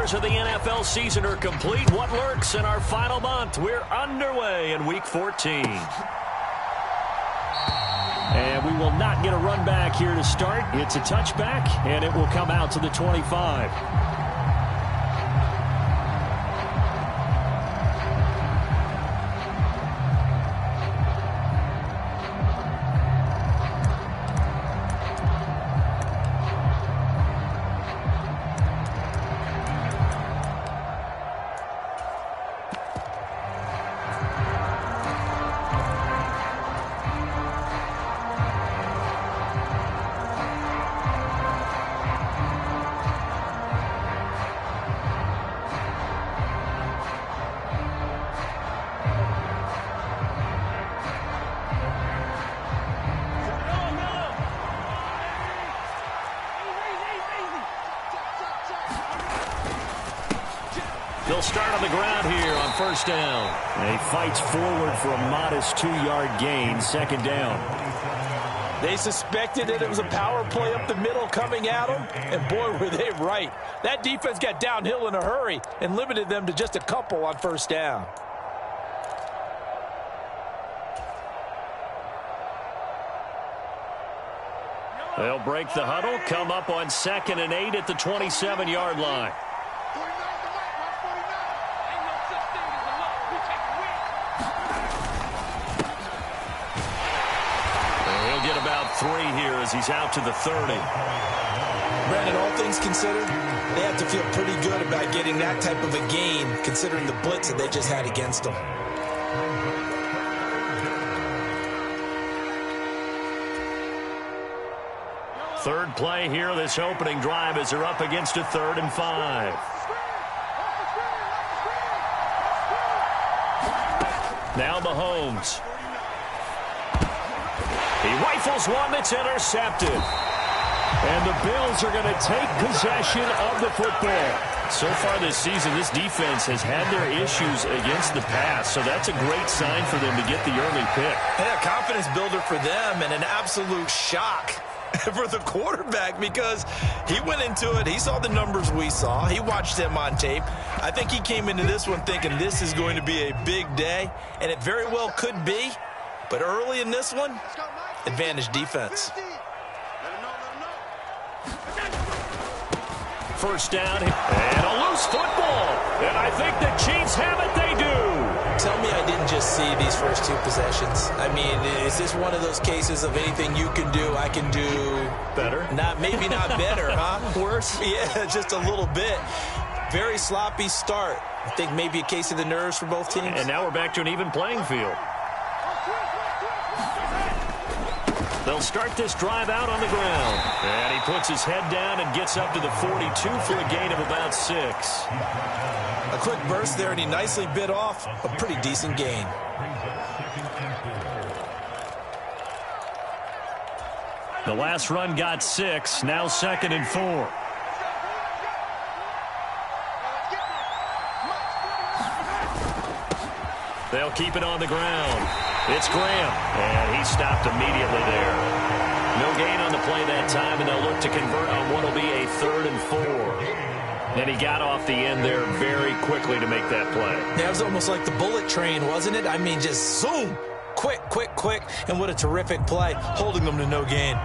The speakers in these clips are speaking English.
quarters of the NFL season are complete. What lurks in our final month? We're underway in Week 14. And we will not get a run back here to start. It's a touchback, and it will come out to the 25. They'll start on the ground here on first down. And he fights forward for a modest 2-yard gain, second down. They suspected that it was a power play up the middle coming at them, and boy, were they right. That defense got downhill in a hurry and limited them to just a couple on first down. They'll break the huddle, come up on 2nd and 8 at the 27-yard line. Get about 3 here as he's out to the 30. Brandon, all things considered, they have to feel pretty good about getting that type of a gain, considering the blitz that they just had against them. Third play here, this opening drive, as they're up against a 3rd and 5. Now Mahomes. He rifles one that's intercepted. And the Bills are going to take possession of the football. So far this season, this defense has had their issues against the pass, so that's a great sign for them to get the early pick. Yeah, confidence builder for them and an absolute shock for the quarterback because he went into it. He saw the numbers we saw. He watched them on tape. I think he came into this one thinking this is going to be a big day, and it very well could be. But early in this one, advantage defense. First down and a loose football. And I think the Chiefs have it. They do. Tell me I didn't just see these first 2 possessions. I mean, is this one of those cases of anything you can do, I can do better? Maybe not better, huh? Worse? Yeah, just a little bit. Very sloppy start. I think maybe a case of the nerves for both teams. And now we're back to an even playing field. They'll start this drive out on the ground. And he puts his head down and gets up to the 42 for a gain of about 6. A quick burst there, and he nicely bit off a pretty decent gain. The last run got 6, now 2nd and 4. They'll keep it on the ground. It's Graham, and he stopped immediately there. No gain on the play that time, and they'll look to convert on what will be a 3rd and 4. And he got off the end there very quickly to make that play. That was almost like the bullet train, wasn't it? I mean, just zoom, quick, and what a terrific play, holding them to no gain.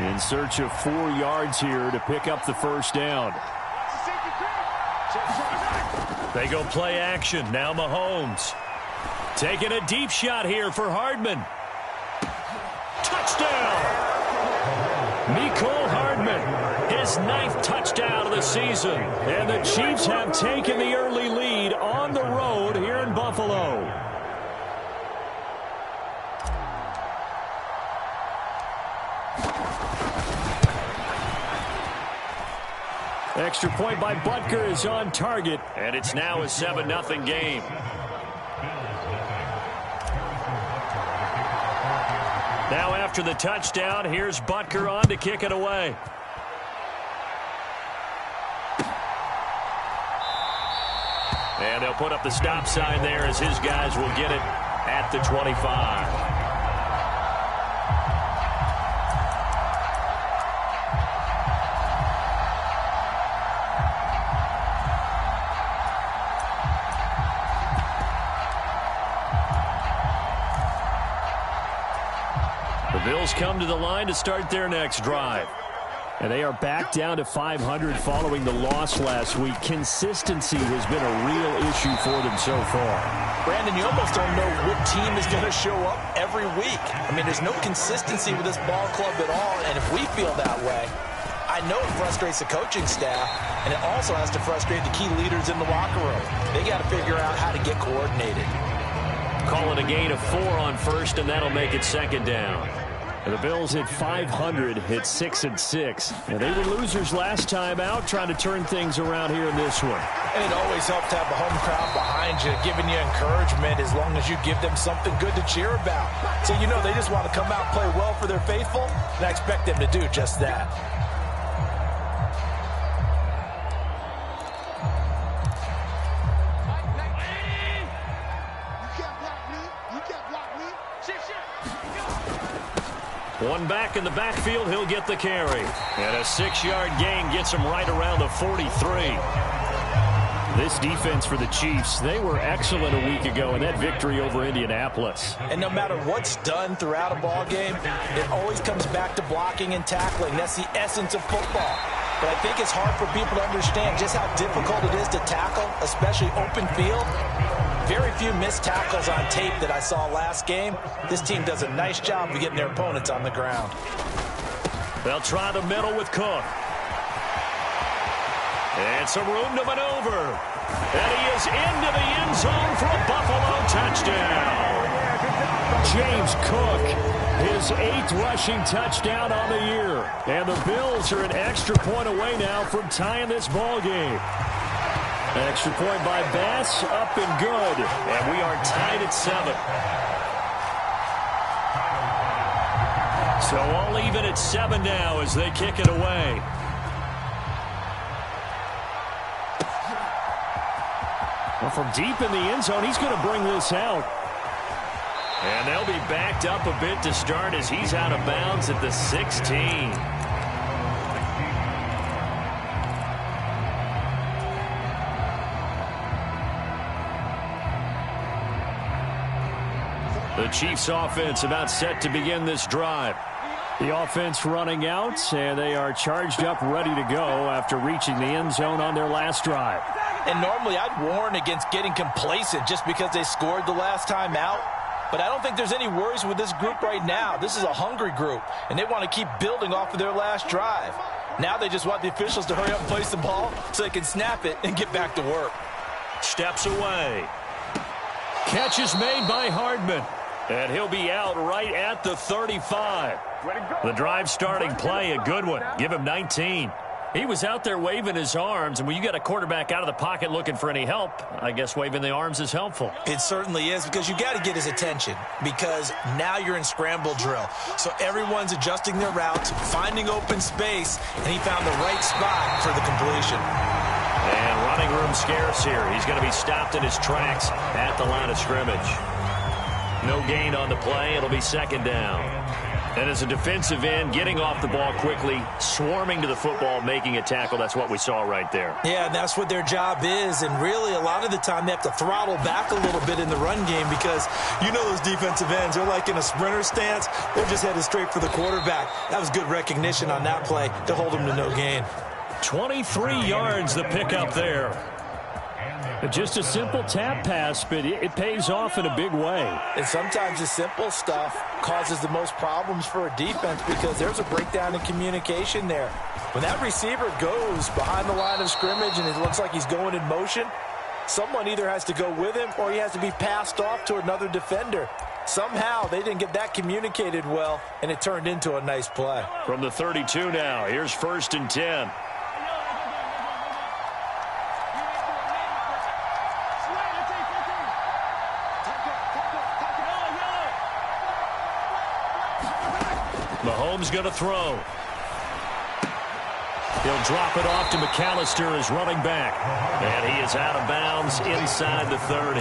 In search of 4 yards here to pick up the first down. They go play action, now Mahomes. Taking a deep shot here for Hardman. Touchdown! Mecole Hardman, his 9th touchdown of the season. And the Chiefs have taken the early lead on the road here in Buffalo. Extra point by Butker is on target. And it's now a 7-0 game. Now after the touchdown, here's Butker on to kick it away. And they'll put up the stop sign there as his guys will get it at the 25. Bills come to the line to start their next drive. And they are back down to 500 following the loss last week. Consistency has been a real issue for them so far. Brandon, you almost don't know what team is going to show up every week. I mean, there's no consistency with this ball club at all, and if we feel that way, I know it frustrates the coaching staff, and it also has to frustrate the key leaders in the locker room. They got to figure out how to get coordinated. Call it a gain of 4 on first, and that'll make it second down. And the Bills at 500 hit 6-6. And they were losers last time out, trying to turn things around here in this one. And it always helps to have the home crowd behind you, giving you encouragement as long as you give them something good to cheer about. So you know they just want to come out and play well for their faithful, and I expect them to do just that. One back in the backfield, he'll get the carry. And a 6-yard gain gets him right around the 43. This defense for the Chiefs, they were excellent a week ago in that victory over Indianapolis. And no matter what's done throughout a ball game, it always comes back to blocking and tackling. That's the essence of football. But I think it's hard for people to understand just how difficult it is to tackle, especially open field. Very few missed tackles on tape that I saw last game. This team does a nice job of getting their opponents on the ground. They'll try the middle with Cook. And some room to maneuver. And he is into the end zone for a Buffalo touchdown. James Cook, his 8th rushing touchdown on the year. And the Bills are an extra point away now from tying this ball game. An extra point by Bass, up and good. And we are tied at 7. So all even at 7 now as they kick it away. Well, from deep in the end zone, he's going to bring this out. And they'll be backed up a bit to start as he's out of bounds at the 16. The Chiefs offense about set to begin this drive. The offense running out, and they are charged up, ready to go after reaching the end zone on their last drive. And normally I'd warn against getting complacent just because they scored the last time out. But I don't think there's any worries with this group right now. This is a hungry group, and they want to keep building off of their last drive. Now they just want the officials to hurry up and place the ball so they can snap it and get back to work. Steps away. Catch is made by Hardman. And he'll be out right at the 35. The drive starting play, a good one. Give him 19. He was out there waving his arms, and when you got a quarterback out of the pocket looking for any help, I guess waving the arms is helpful. It certainly is, because you got to get his attention, because now you're in scramble drill. So everyone's adjusting their routes, finding open space, and he found the right spot for the completion. And running room scarce here. He's going to be stopped in his tracks at the line of scrimmage. No gain on the play. It'll be second down. And as a defensive end, getting off the ball quickly, swarming to the football, making a tackle, that's what we saw right there. Yeah, and that's what their job is. And really, a lot of the time, they have to throttle back a little bit in the run game because you know those defensive ends, they're like in a sprinter stance. They're just headed straight for the quarterback. That was good recognition on that play to hold them to no gain. 23 yards the pickup there. Just a simple tap pass, but it pays off in a big way. And sometimes the simple stuff causes the most problems for a defense because there's a breakdown in communication there. When that receiver goes behind the line of scrimmage and it looks like he's going in motion, someone either has to go with him or he has to be passed off to another defender. Somehow they didn't get that communicated well, and it turned into a nice play. From the 32 now, here's 1st and 10. Mahomes going to throw. He'll drop it off to McAllister as running back. And he is out of bounds inside the 30.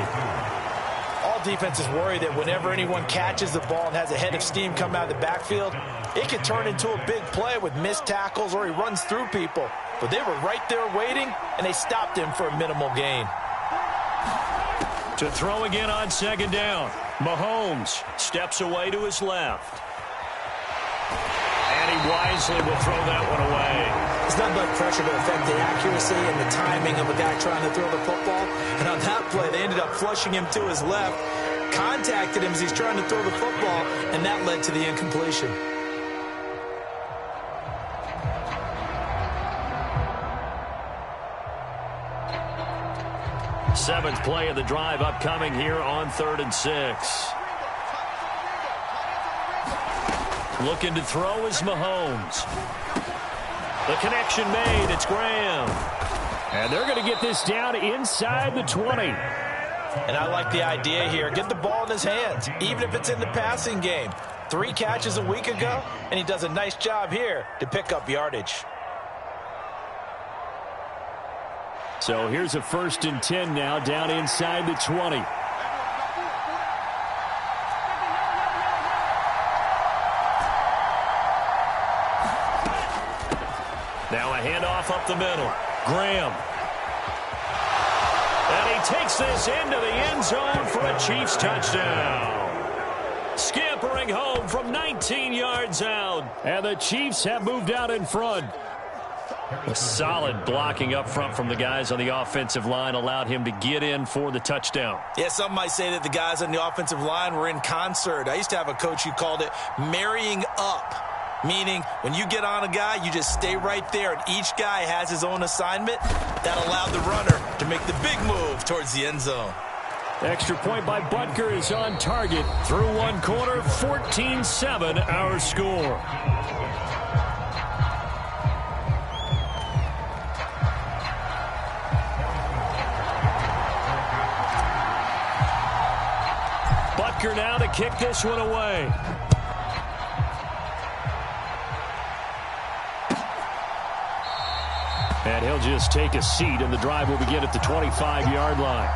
All defenses worry that whenever anyone catches the ball and has a head of steam come out of the backfield, it can turn into a big play with missed tackles or he runs through people. But they were right there waiting, and they stopped him for a minimal gain. To throw again on second down. Mahomes steps away to his left. And he wisely will throw that one away. It's not but pressure to affect the accuracy and the timing of a guy trying to throw the football. And on that play, they ended up flushing him to his left, contacted him as he's trying to throw the football, and that led to the incompletion. Seventh play of the drive upcoming here on 3rd and 6. Looking to throw is Mahomes. The connection made. It's Graham. And they're going to get this down inside the 20. And I like the idea here. Get the ball in his hands, even if it's in the passing game. 3 catches a week ago, and he does a nice job here to pick up yardage. So here's a 1st and 10 now down inside the 20. Now a handoff up the middle. Graham. And he takes this into the end zone for a Chiefs touchdown. Scampering home from 19 yards out. And the Chiefs have moved out in front. A solid blocking up front from the guys on the offensive line allowed him to get in for the touchdown. Yeah, some might say that the guys on the offensive line were in concert. I used to have a coach who called it marrying up, meaning when you get on a guy, you just stay right there, and each guy has his own assignment. That allowed the runner to make the big move towards the end zone. Extra point by Butker is on target. Through one quarter, 14-7 our score. Butker now to kick this one away. And he'll just take a seat, and the drive will begin at the 25-yard line.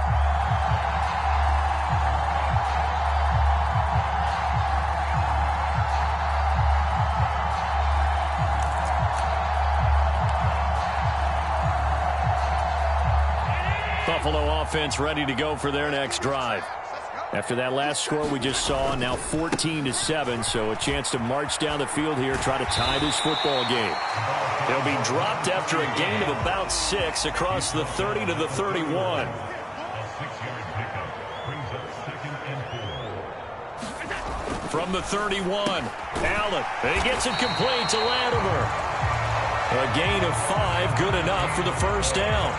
Buffalo offense ready to go for their next drive. After that last score we just saw, now 14-7, so a chance to march down the field here, try to tie this football game. They'll be dropped after a gain of about 6 across the 30 to the 31. From the 31, Allen, and he gets it complete to Latimer. A gain of 5, good enough for the first down.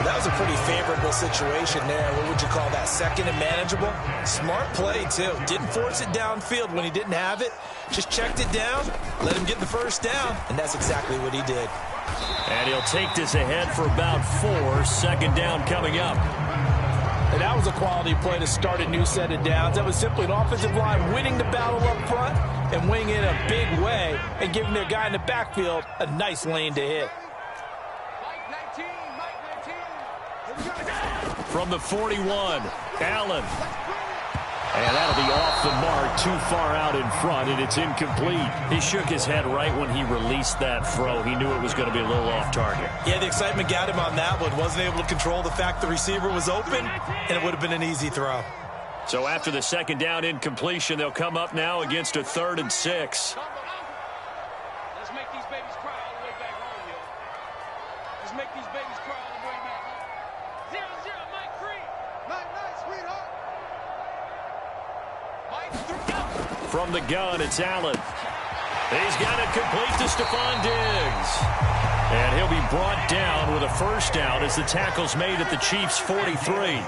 That was a pretty favorable situation there. What would you call that? Second and manageable? Smart play, too. Didn't force it downfield when he didn't have it. Just checked it down, let him get the first down, and that's exactly what he did. And he'll take this ahead for about 4. Second down coming up. And that was a quality play to start a new set of downs. That was simply an offensive line winning the battle up front and winning it in a big way and giving their guy in the backfield a nice lane to hit. From the 41, Allen. And that'll be off the mark, too far out in front, and it's incomplete. He shook his head right when he released that throw. He knew it was going to be a little off target. Yeah, the excitement got him on that one. Wasn't able to control the fact the receiver was open, and it would have been an easy throw. So after the second down incompletion, they'll come up now against a 3rd and 6. Let's make these babies cry all the way back home, yo. Let's make these babies cry all the way back home. 0-0, Mike 3. Night, sweetheart. From the gun, it's Allen. He's got it complete to Stephon Diggs. And he'll be brought down with a first down as the tackle's made at the Chiefs' 43.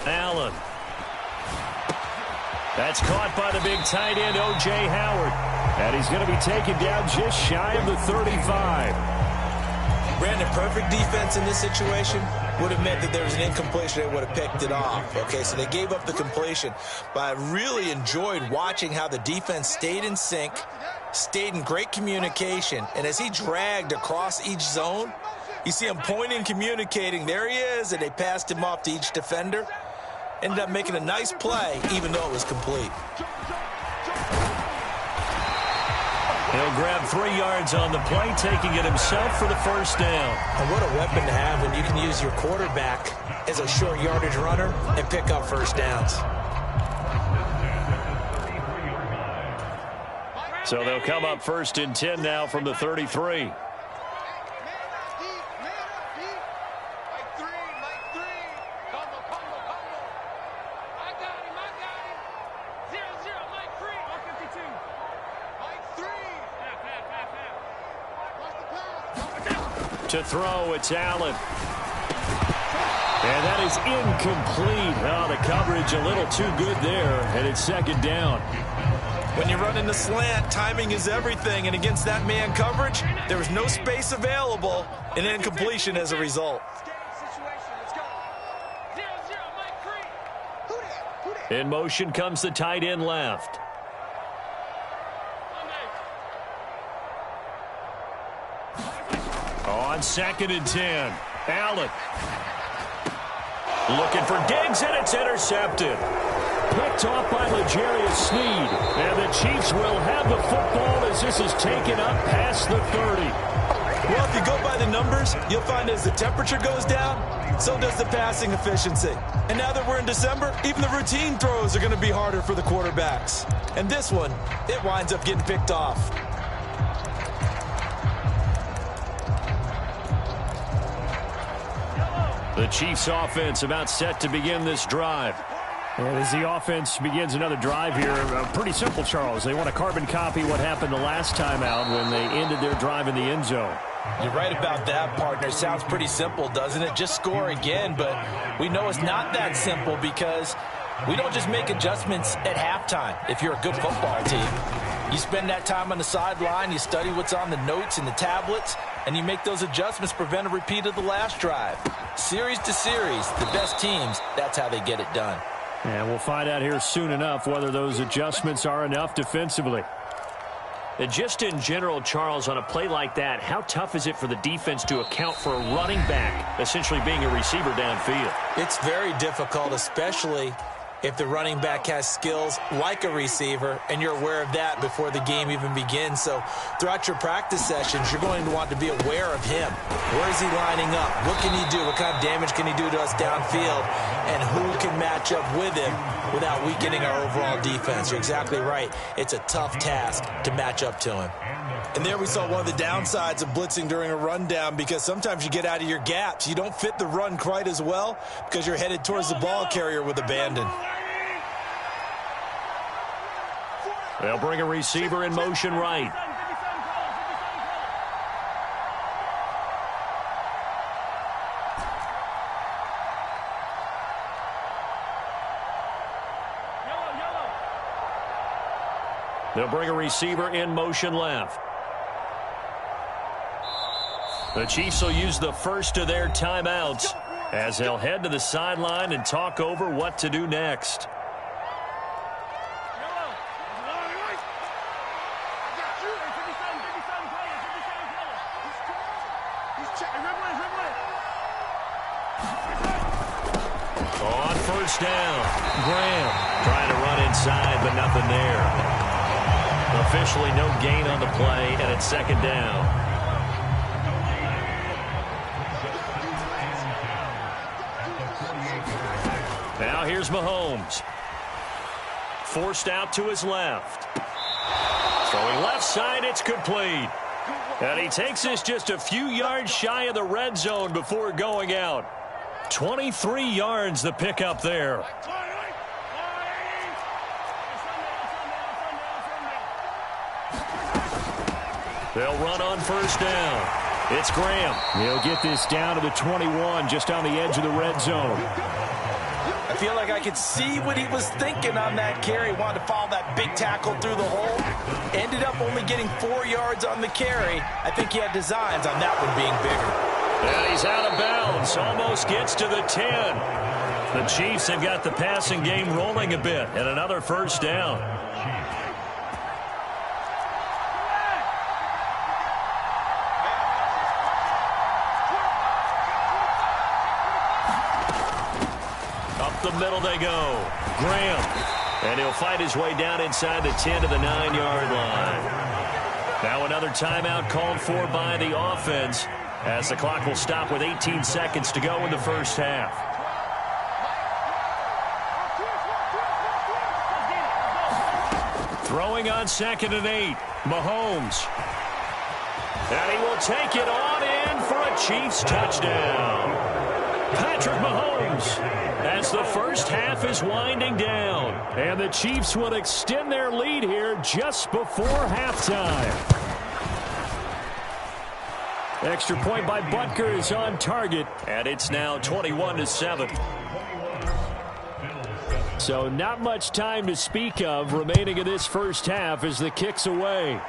Allen. That's caught by the big tight end, O.J. Howard. And he's going to be taken down just shy of the 35. Brandon, perfect defense in this situation would have meant that there was an incompletion. They would have picked it off. Okay, so they gave up the completion. But I really enjoyed watching how the defense stayed in sync, stayed in great communication. And as he dragged across each zone, you see him pointing, communicating. There he is, and they passed him off to each defender. Ended up making a nice play, even though it was complete. He'll grab 3 yards on the play, taking it himself for the first down. And what a weapon to have when you can use your quarterback as a short yardage runner and pick up first downs. So they'll come up 1st and 10 now from the 33. To throw, it's Allen. And that is incomplete. Oh, the coverage a little too good there, and it's 2nd down. When you run in the slant, timing is everything, and against that man coverage, there was no space available, and incompletion as a result. In motion comes the tight end left. On 2nd and 10, Allen. Looking for Diggs, and it's intercepted. Picked off by L'Jarius Sneed. And the Chiefs will have the football as this is taken up past the 30. Well, if you go by the numbers, you'll find as the temperature goes down, so does the passing efficiency. And now that we're in December, even the routine throws are going to be harder for the quarterbacks. And this one, it winds up getting picked off. The Chiefs offense about set to begin this drive. And as the offense begins another drive here, pretty simple, Charles. They want to carbon copy what happened the last time out when they ended their drive in the end zone. You're right about that, partner. Sounds pretty simple, doesn't it? Just score again, but we know it's not that simple because we don't just make adjustments at halftime if you're a good football team. You spend that time on the sideline, you study what's on the notes and the tablets, and you make those adjustments to prevent a repeat of the last drive. Series to series, the best teams, that's how they get it done. And we'll find out here soon enough whether those adjustments are enough defensively. And just in general, Charles, on a play like that, how tough is it for the defense to account for a running back essentially being a receiver downfield? It's very difficult, especially if the running back has skills like a receiver, and you're aware of that before the game even begins. So throughout your practice sessions, you're going to want to be aware of him. Where is he lining up? What can he do? What kind of damage can he do to us downfield? And who can match up with him without weakening our overall defense? You're exactly right. It's a tough task to match up to him. And there we saw one of the downsides of blitzing during a rundown, because sometimes you get out of your gaps. You don't fit the run quite as well because you're headed towards the ball carrier with abandon. They'll bring a receiver in motion right. They'll bring a receiver in motion left. The Chiefs will use the first of their timeouts as they'll head to the sideline and talk over what to do next. On first down, Graham trying to run inside, but nothing there. Officially no gain on the play, and it's 2nd down. Now here's Mahomes. Forced out to his left. Throwing left side, it's complete. And he takes this just a few yards shy of the red zone before going out. 23 yards the pickup there. They'll run on first down. It's Graham. He'll get this down to the 21, just on the edge of the red zone. I feel like I could see what he was thinking on that carry. Wanted to follow that big tackle through the hole. Ended up only getting 4 yards on the carry. I think he had designs on that one being bigger. And he's out of bounds. Almost gets to the 10. The Chiefs have got the passing game rolling a bit, and another first down. The middle they go. Graham. And he'll fight his way down inside the 10 to the 9-yard line. Now another timeout called for by the offense as the clock will stop with 18 seconds to go in the first half. Throwing on 2nd and 8, Mahomes. And he will take it on in for a Chiefs touchdown. Patrick Mahomes, as the first half is winding down. And the Chiefs will extend their lead here just before halftime. Extra point by Butker is on target, and it's now 21-7. So not much time to speak of remaining in this first half as the kick's away.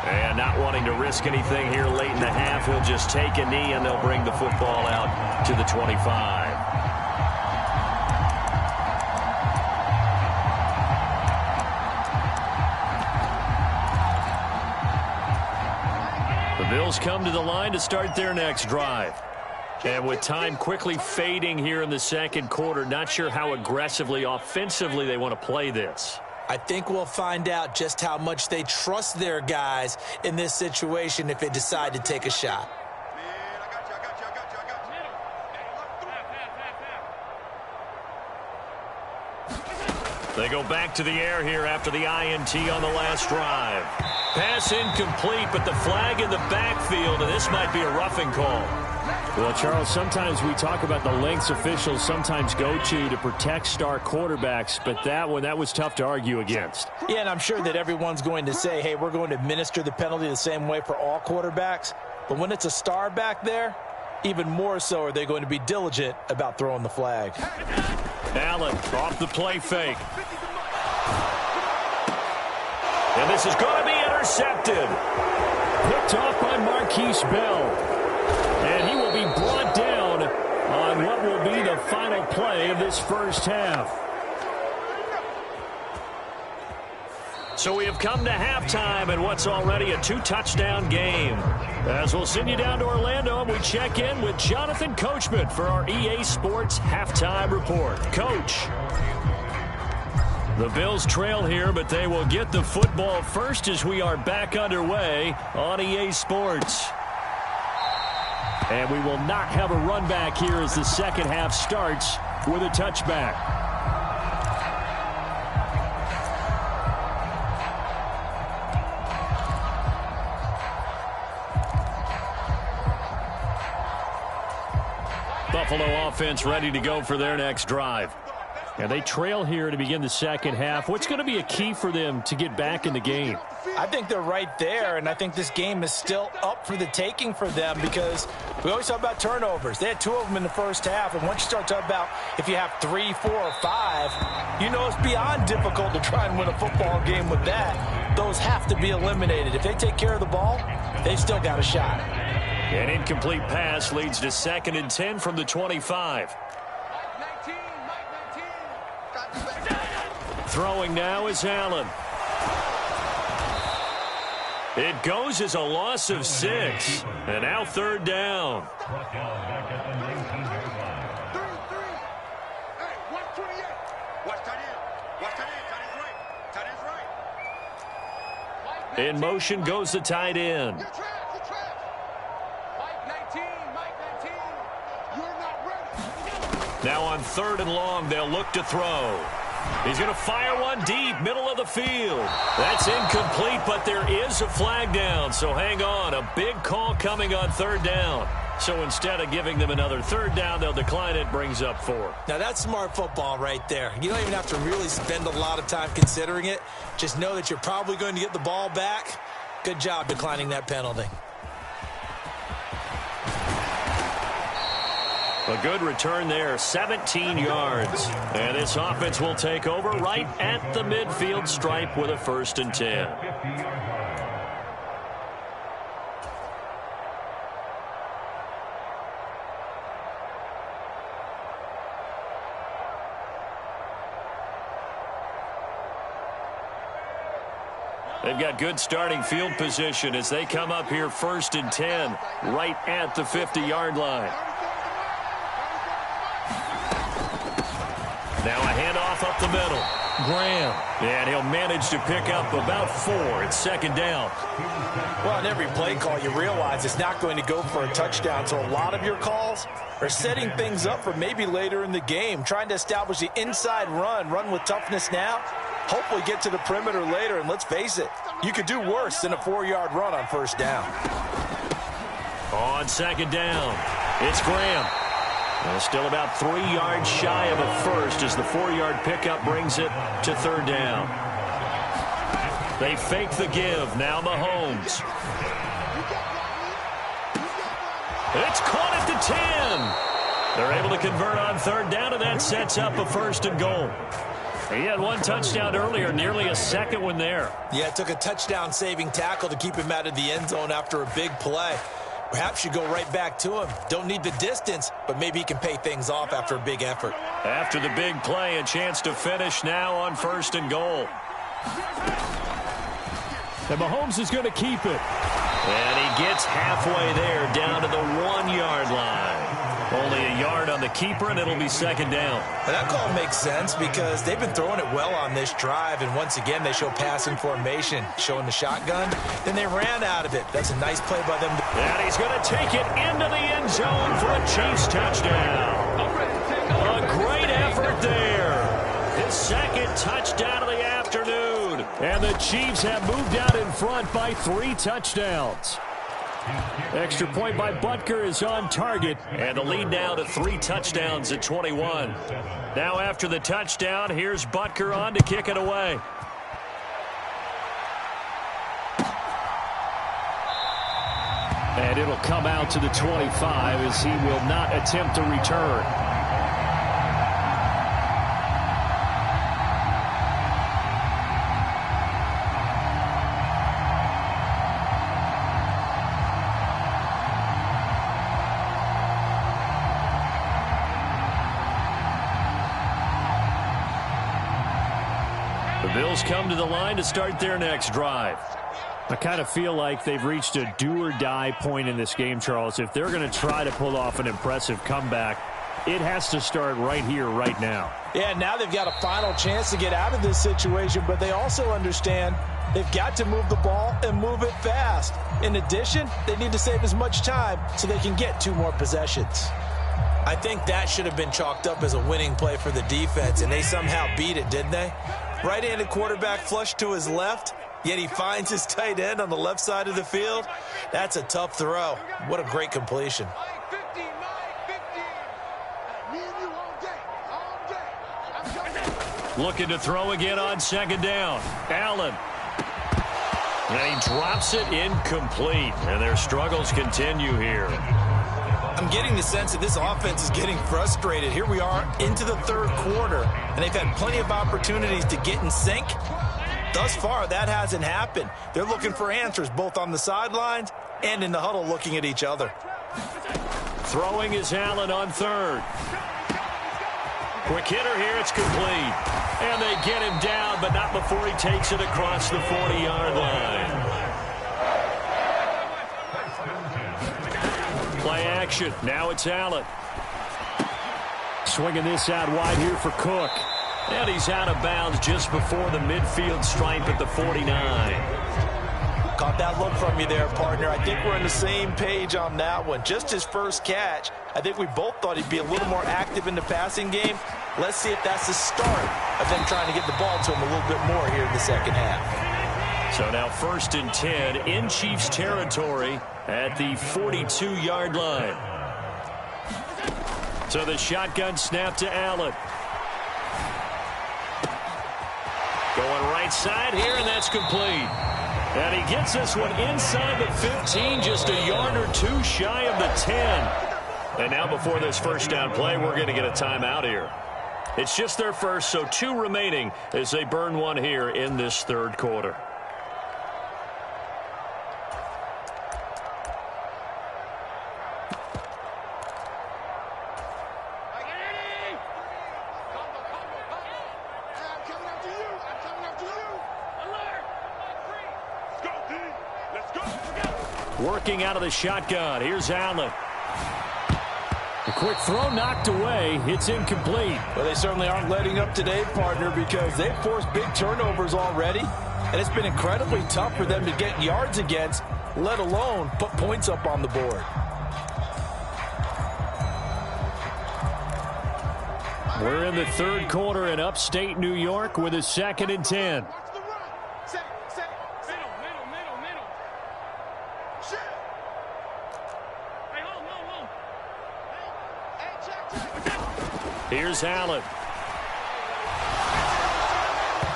And not wanting to risk anything here late in the half, he'll just take a knee and they'll bring the football out to the 25. The Bills come to the line to start their next drive. And with time quickly fading here in the second quarter, not sure how aggressively, offensively they want to play this. I think we'll find out just how much they trust their guys in this situation if they decide to take a shot. They go back to the air here after the INT on the last drive. Pass incomplete, but the flag in the backfield, and this might be a roughing call. Well, Charles, sometimes we talk about the lengths officials sometimes go to protect star quarterbacks, but that was tough to argue against. Yeah, and I'm sure that everyone's going to say, hey, we're going to administer the penalty the same way for all quarterbacks. But when it's a star back there, even more so are they going to be diligent about throwing the flag. Allen off the play fake. And this is going to be intercepted. Picked off by Marquise Bell. And he will be brought down on what will be the final play of this first half. So we have come to halftime in what's already a 2-touchdown game. As we'll send you down to Orlando, and we check in with Jonathan Coachman for our EA Sports Halftime Report. Coach. The Bills trail here, but they will get the football first as we are back underway on EA Sports. And we will not have a run back here as the second half starts with a touchback. Buffalo offense ready to go for their next drive. And they trail here to begin the second half. What's going to be a key for them to get back in the game? I think they're right there, and I think this game is still up for the taking for them because we always talk about turnovers. They had 2 of them in the first half, and once you start talking about if you have 3, 4, or 5, you know it's beyond difficult to try and win a football game with that. Those have to be eliminated. If they take care of the ball, they've still got a shot. An incomplete pass leads to 2nd and 10 from the 25. Throwing now is Allen. It goes as a loss of 6. And now 3rd down. In motion goes the tight end. Now on 3rd and long, they'll look to throw. He's going to fire one deep, middle of the field. That's incomplete, but there is a flag down, so hang on. A big call coming on 3rd down. So instead of giving them another 3rd down, they'll decline it, brings up 4. Now that's smart football right there. You don't even have to really spend a lot of time considering it. Just know that you're probably going to get the ball back. Good job declining that penalty. A good return there, 17 yards. And this offense will take over right at the midfield stripe with a 1st and 10. They've got good starting field position as they come up here 1st and 10, right at the 50-yard line. Now a handoff up the middle. Graham. And he'll manage to pick up about 4. It's second down. Well, in every play call, you realize it's not going to go for a touchdown. So a lot of your calls are setting things up for maybe later in the game, trying to establish the inside run with toughness now, hopefully get to the perimeter later. And let's face it, you could do worse than a 4-yard run on first down. On second down, it's Graham. Well, still about 3 yards shy of a first as the 4-yard pickup brings it to third down. They fake the give. Now Mahomes. It's caught at the 10. They're able to convert on third down, and that sets up a first and goal. He had 1 touchdown earlier, nearly a second one there. Yeah, it took a touchdown-saving tackle to keep him out of the end zone after a big play. Perhaps you go right back to him. Don't need the distance, but maybe he can pay things off after a big effort. After the big play, a chance to finish now on first and goal. And Mahomes is going to keep it. And he gets halfway there, down to the 1-yard line. Only a yard on the keeper, and it'll be second down. And that call makes sense because they've been throwing it well on this drive, and once again, they show passing formation, showing the shotgun. Then they ran out of it. That's a nice play by them. And he's going to take it into the end zone for a Chiefs touchdown. A great effort there. His second touchdown of the afternoon. And the Chiefs have moved out in front by 3 touchdowns. Extra point by Butker is on target, and the lead now to 3 touchdowns at 21. Now after the touchdown, here's Butker on to kick it away. And it'll come out to the 25 as he will not attempt to return. Bills come to the line to start their next drive. I kind of feel like they've reached a do-or-die point in this game, Charles. If they're going to try to pull off an impressive comeback, it has to start right here, right now. Yeah, now they've got a final chance to get out of this situation, but they also understand they've got to move the ball and move it fast. In addition, they need to save as much time so they can get 2 more possessions. I think that should have been chalked up as a winning play for the defense, and they somehow beat it, didn't they? Right-handed quarterback flushed to his left, yet he finds his tight end on the left side of the field. That's a tough throw. What a great completion. Looking to throw again on second down. Allen. And he drops it incomplete. And their struggles continue here. I'm getting the sense that this offense is getting frustrated. Here we are into the third quarter, and they've had plenty of opportunities to get in sync. Thus far, that hasn't happened. They're looking for answers both on the sidelines and in the huddle looking at each other. Throwing is Allen on third. Quick hitter here, it's complete. And they get him down, but not before he takes it across the 40-yard line. Play action. Now it's Allen. Swinging this out wide here for Cook. And he's out of bounds just before the midfield stripe at the 49. Caught that look from you there, partner. I think we're on the same page on that one. Just his first catch. I think we both thought he'd be a little more active in the passing game. Let's see if that's the start of them trying to get the ball to him a little bit more here in the second half. So now 1st and 10 in Chiefs territory at the 42-yard line. So the shotgun snap to Allen. Going right side here, and that's complete. And he gets this one inside the 15, just a yard or 2 shy of the 10. And now before this first down play, we're going to get a timeout here. It's just their first, so 2 remaining as they burn one here in this third quarter. Working out of the shotgun. Here's Allen. quick throw knocked away. It's incomplete. Well, they certainly aren't letting up today, partner, because they've forced big turnovers already. And it's been incredibly tough for them to get yards against, let alone put points up on the board. We're in the third quarter in upstate New York with a 2nd and 10. Here's Allen.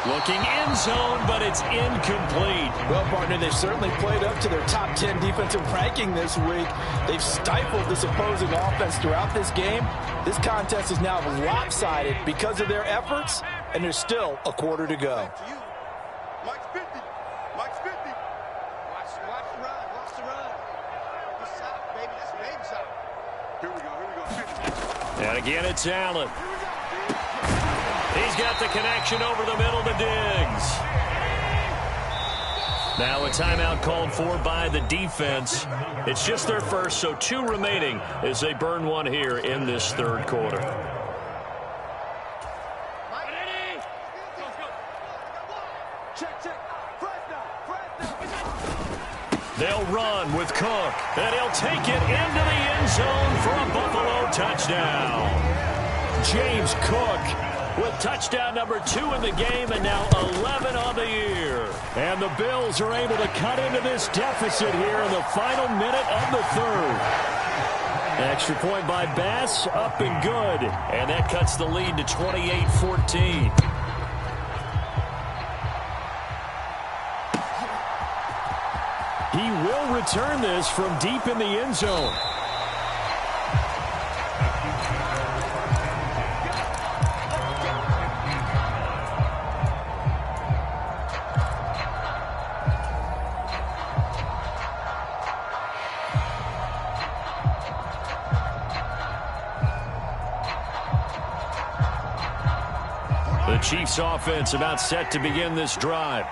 Looking end zone, but it's incomplete. Well, partner, they've certainly played up to their top 10 defensive ranking this week. They've stifled this opposing offense throughout this game. This contest is now lopsided because of their efforts, and there's still a quarter to go. Mike's 50. Mike's 50. Watch the run. Watch the run. Good shot, baby. That's a baby shot. Here we go. 50. And again, it's Allen. He's got the connection over the middle to Diggs. Now a timeout called for by the defense. It's just their first, so 2 remaining as they burn one here in this third quarter. They'll run with Cook, and he'll take it into the end zone for a Buffalo touchdown. James Cook with touchdown number 2 in the game, and now 11 on the year. And the Bills are able to cut into this deficit here in the final minute of the third. Extra point by Bass, up and good. And that cuts the lead to 28-14. He will return this from deep in the end zone. The Chiefs offense about set to begin this drive.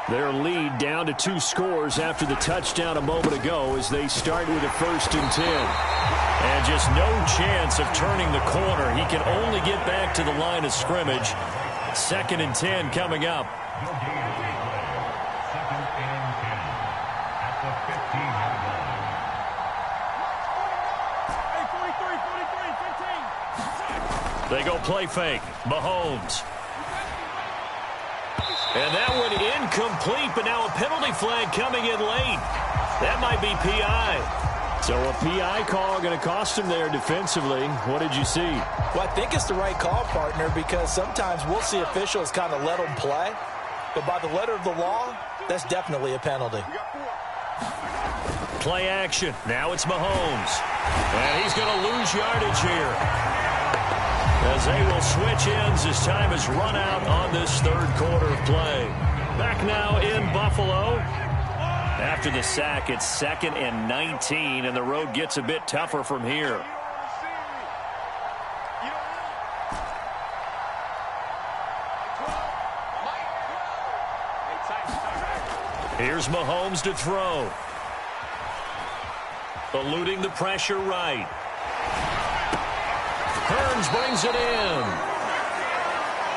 Their lead down to 2 scores after the touchdown a moment ago as they start with a 1st and 10. And just no chance of turning the corner. He can only get back to the line of scrimmage. 2nd and 10 coming up. They go play fake. Mahomes. And that one incomplete, but now a penalty flag coming in late. That might be PI. So a PI call going to cost him there defensively. What did you see? Well, I think it's the right call, partner, because sometimes we'll see officials kind of let them play. But by the letter of the law, that's definitely a penalty. Play action. Now it's Mahomes. And he's going to lose yardage here, as they will switch ends as time has run out on this third quarter of play. Back now in Buffalo. After the sack, it's 2nd and 19, and the road gets a bit tougher from here. Here's Mahomes to throw. Eluding the pressure right. Hearns brings it in.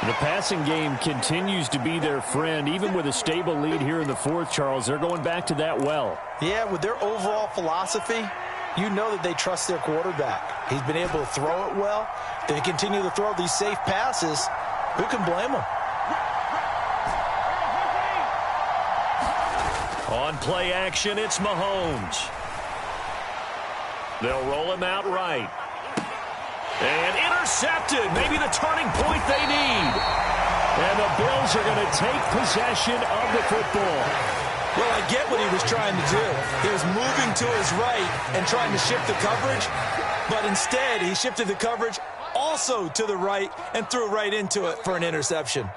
The passing game continues to be their friend. Even with a stable lead here in the fourth, Charles, they're going back to that well. Yeah, with their overall philosophy, you know that they trust their quarterback. He's been able to throw it well. They continue to throw these safe passes. Who can blame them? On play action, it's Mahomes. They'll roll him out right. And intercepted. Maybe the turning point they need. And the Bills are going to take possession of the football. Well, I get what he was trying to do. He was moving to his right and trying to shift the coverage. But instead, he shifted the coverage also to the right and threw right into it for an interception.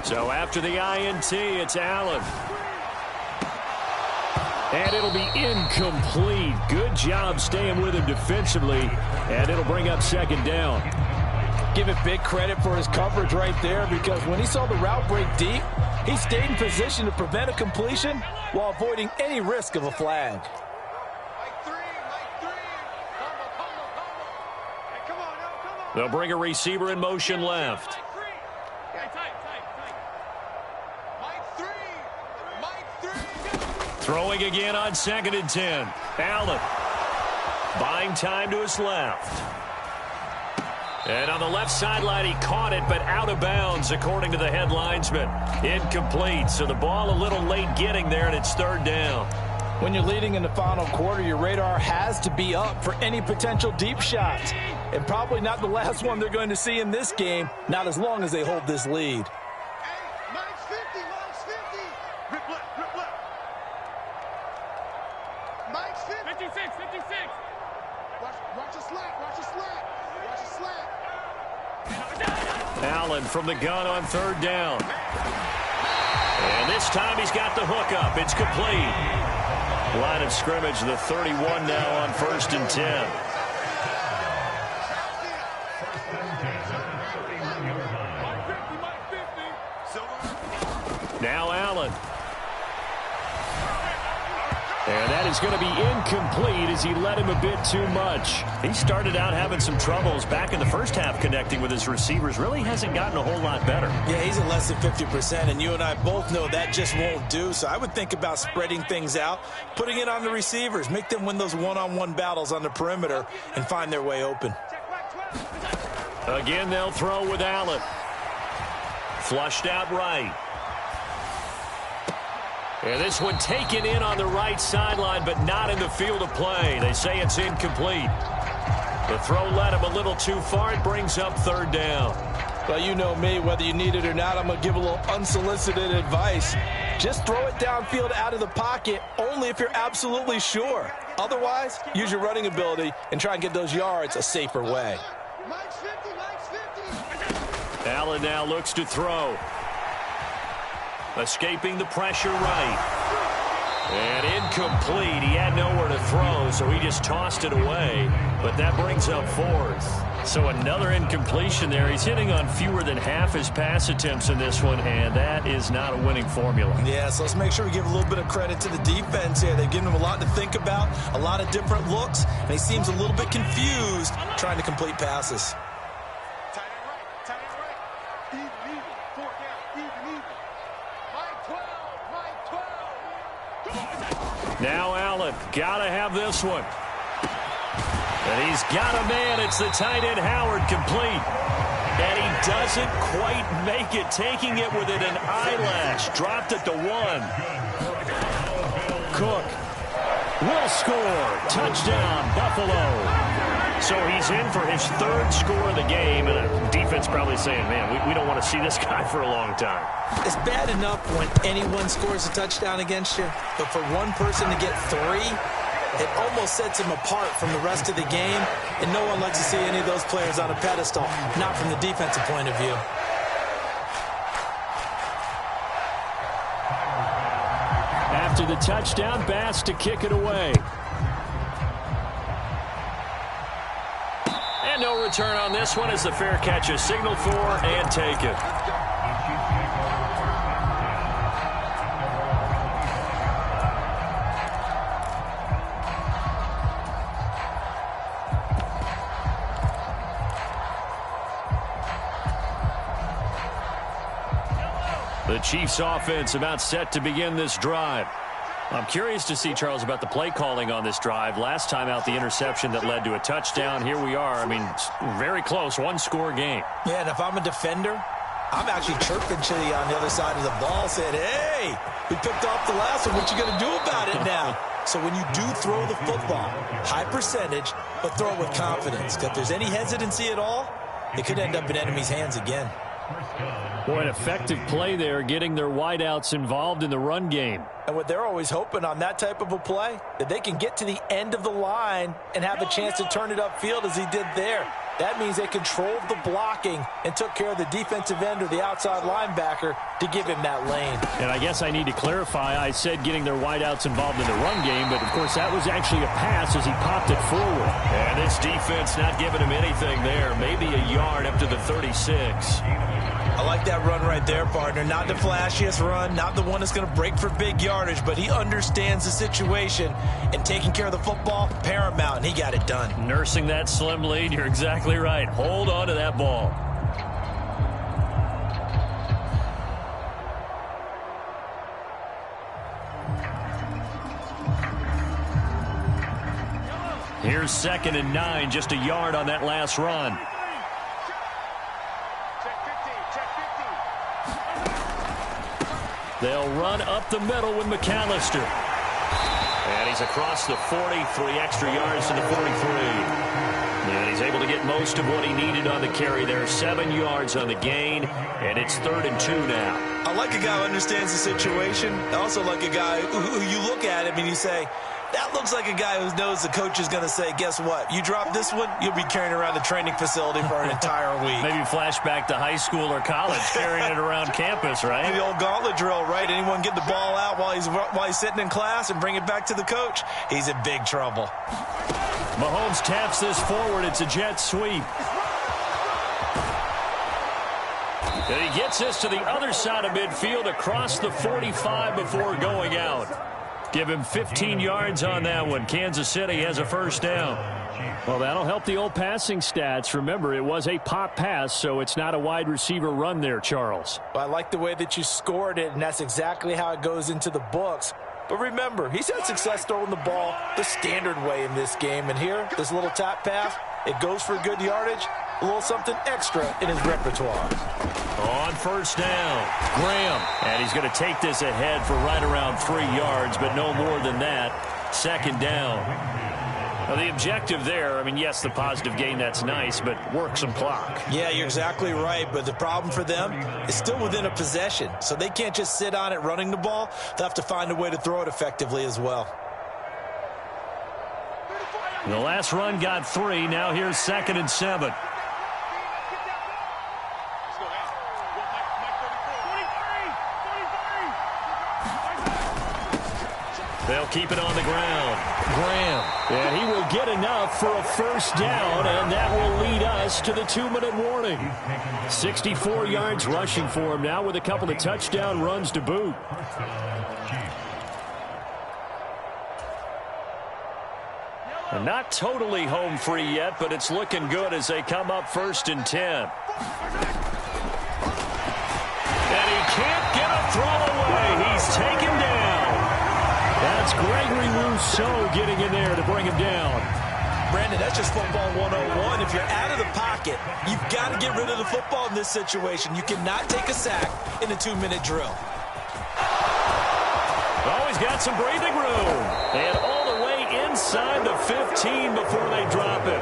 So after the INT, it's Allen. And it'll be incomplete. Good job staying with him defensively. And it'll bring up second down. Give it big credit for his coverage right there, because when he saw the route break deep, he stayed in position to prevent a completion while avoiding any risk of a flag. They'll bring a receiver in motion left. Throwing again on 2nd and 10. Allen buying time to his left. And on the left sideline, he caught it, but out of bounds, according to the head linesman. Incomplete, so the ball a little late getting there, and it's 3rd down. When you're leading in the final quarter, your radar has to be up for any potential deep shots. And probably not the last one they're going to see in this game, not as long as they hold this lead. Mine's 50, mine's 50. Rip left, rip left. Mine's 50. 56, 56. Watch a slant, watch a slant. Watch a slant. Allen from the gun on 3rd down. And this time he's got the hook up. It's complete. Line of scrimmage, the 31 now on 1st and 10. Now Allen. And that is going to be incomplete as he led him a bit too much. He started out having some troubles back in the first half connecting with his receivers. Really hasn't gotten a whole lot better. Yeah, he's at less than 50%, and you and I both know that just won't do. So I would think about spreading things out, putting it on the receivers, make them win those one-on-one battles on the perimeter and find their way open. Again, they'll throw with Allen. Flushed out right. And this one taken in on the right sideline, but not in the field of play. They say it's incomplete. The throw led him a little too far. It brings up 3rd down. Well, you know me, whether you need it or not, I'm going to give a little unsolicited advice. Just throw it downfield out of the pocket, only if you're absolutely sure. Otherwise, use your running ability and try and get those yards a safer way. Mine's 50, mine's 50. Allen now looks to throw. Escaping the pressure right. And incomplete. He had nowhere to throw, so he just tossed it away. But that brings up 4th. So another incompletion there. He's hitting on fewer than half his pass attempts in this one, and that is not a winning formula. Yeah, so let's make sure we give a little bit of credit to the defense here. They've given him a lot to think about, a lot of different looks, and he seems a little bit confused trying to complete passes. Now Allen, gotta have this one. And he's got a man. It's the tight end Howard, complete. And he doesn't quite make it, taking it within an eyelash. Dropped at the 1. Cook will score. Touchdown, Buffalo. So he's in for his 3rd score of the game, and the defense probably saying, man, we don't want to see this guy for a long time. It's bad enough when anyone scores a touchdown against you, but for one person to get 3, it almost sets him apart from the rest of the game, and no one likes to see any of those players on a pedestal, not from the defensive point of view. After the touchdown, Bass to kick it away. And no return on this one as the fair catch is signaled for and taken. The Chiefs offense about set to begin this drive. I'm curious to see, Charles, about the play calling on this drive. Last time out, the interception that led to a touchdown. Here we are. I mean, very close, 1-score game. Yeah, and if I'm a defender, I'm actually chirping to you on the other side of the ball, saying, hey, we picked off the last one. What you going to do about it now? So when you do throw the football, high percentage, but throw it with confidence. If there's any hesitancy at all, it could end up in enemy's hands again. Boy, an effective play there, getting their wideouts involved in the run game. And what they're always hoping on that type of a play, that they can get to the end of the line and have a chance to turn it upfield as he did there. That means they controlled the blocking and took care of the defensive end or the outside linebacker to give him that lane. And I guess I need to clarify, I said getting their wideouts involved in the run game, but of course that was actually a pass as he popped it forward. And this defense not giving him anything there, maybe a yard up to the 36. I like that run right there, partner. Not the flashiest run, not the one that's going to break for big yardage, but he understands the situation, and taking care of the football, paramount, and he got it done. Nursing that slim lead, you're exactly exactly right. Hold on to that ball. Here's 2nd and 9, just a yard on that last run. They'll run up the middle with McAllister. And he's across the 40, 3 extra yards to the 43. And he's able to get most of what he needed on the carry there. 7 yards on the gain, and it's 3rd and 2 now. I like a guy who understands the situation. I also like a guy who you look at him and you say, that looks like a guy who knows the coach is going to say, guess what? You drop this one, you'll be carrying around the training facility for an entire week. Maybe flashback to high school or college, carrying it around campus, right? The old gauntlet drill, right? Anyone get the ball out while he's sitting in class and bring it back to the coach? He's in big trouble. Mahomes taps this forward. It's a jet sweep. And he gets this to the other side of midfield across the 45 before going out. Give him 15 yards on that one. Kansas City has a 1st down. Well, that'll help the old passing stats. Remember, it was a pop pass, so it's not a wide receiver run there, Charles. Well, I like the way that you scored it, and that's exactly how it goes into the books. But remember, he's had success throwing the ball the standard way in this game. And here, this little tap pass, it goes for good yardage, a little something extra in his repertoire. On 1st down, Graham. And he's going to take this ahead for right around 3 yards, but no more than that. 2nd down. Now, the objective there, I mean, yes, the positive gain, that's nice, but work some clock. Yeah, you're exactly right, but the problem for them is still within a possession, so they can't just sit on it running the ball. They'll have to find a way to throw it effectively as well. The last run got 3. Now here's 2nd and 7. They'll keep it on the ground. Graham. And he will get enough for a 1st down, and that will lead us to the 2-minute warning. 64 yards rushing for him now with a couple of touchdown runs to boot. And not totally home free yet, but it's looking good as they come up 1st and 10. And he can't get a throw away. He's taken down. That's Gregory Rousseau getting in there to bring him down. Brandon, that's just football 101. If you're out of the pocket, you've got to get rid of the football in this situation. You cannot take a sack in a 2-minute drill. Always got some breathing room. And all the way inside the 15 before they drop it.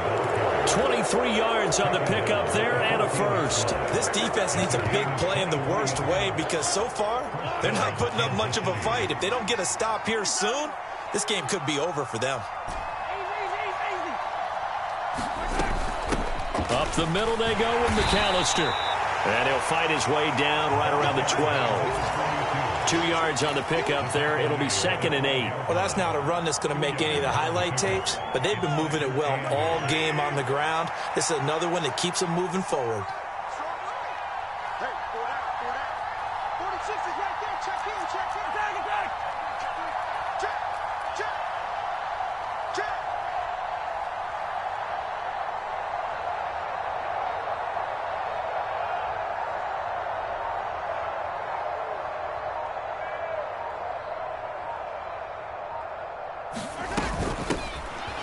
23 yards on the pickup there and a 1st. This defense needs a big play in the worst way because so far they're not putting up much of a fight. If they don't get a stop here soon, this game could be over for them. Up the middle they go with McAllister. And he'll fight his way down right around the 12. 2 yards on the pickup there. It'll be 2nd and 8. Well, that's not a run that's going to make any of the highlight tapes, but they've been moving it well all game on the ground. This is another one that keeps them moving forward. Hey, 46 is right there. Check in. Tag it back. Check.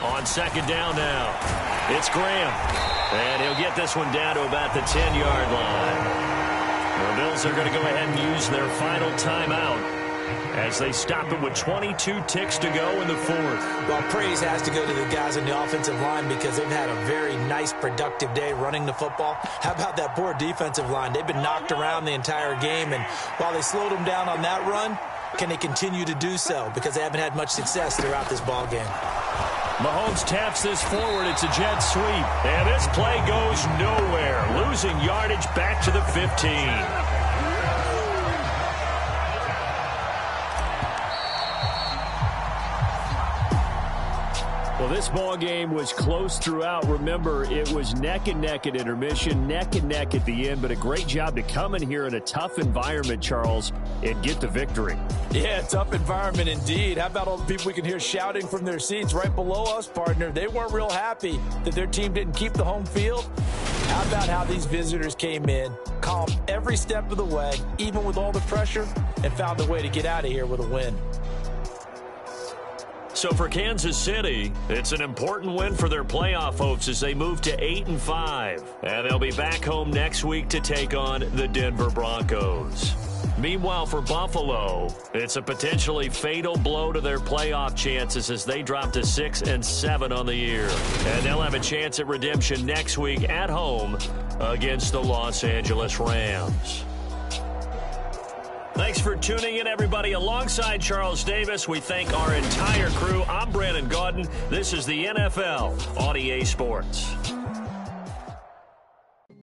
On 2nd down now, it's Graham. And he'll get this one down to about the 10-yard line. The Bills are going to go ahead and use their final timeout as they stop it with 22 ticks to go in the 4th. Well, praise has to go to the guys on the offensive line because they've had a very nice, productive day running the football. How about that poor defensive line? They've been knocked around the entire game, and while they slowed them down on that run, can they continue to do so? Because they haven't had much success throughout this ball game. Mahomes taps this forward. It's a jet sweep. And this play goes nowhere. Losing yardage back to the 15. Well, this ball game was close throughout. Remember, it was neck and neck at intermission, neck and neck at the end, but a great job to come in here in a tough environment, Charles, and get the victory. Yeah, tough environment indeed. How about all the people we can hear shouting from their seats right below us, partner? They weren't real happy that their team didn't keep the home field. How about how these visitors came in, calm every step of the way, even with all the pressure, and found a way to get out of here with a win. So for Kansas City, it's an important win for their playoff hopes as they move to 8-5. And they'll be back home next week to take on the Denver Broncos. Meanwhile, for Buffalo, it's a potentially fatal blow to their playoff chances as they drop to 6-7 on the year. And they'll have a chance at redemption next week at home against the Los Angeles Rams. Thanks for tuning in, everybody. Alongside Charles Davis, we thank our entire crew. I'm Brandon Gaudin. This is the NFL on EA Sports.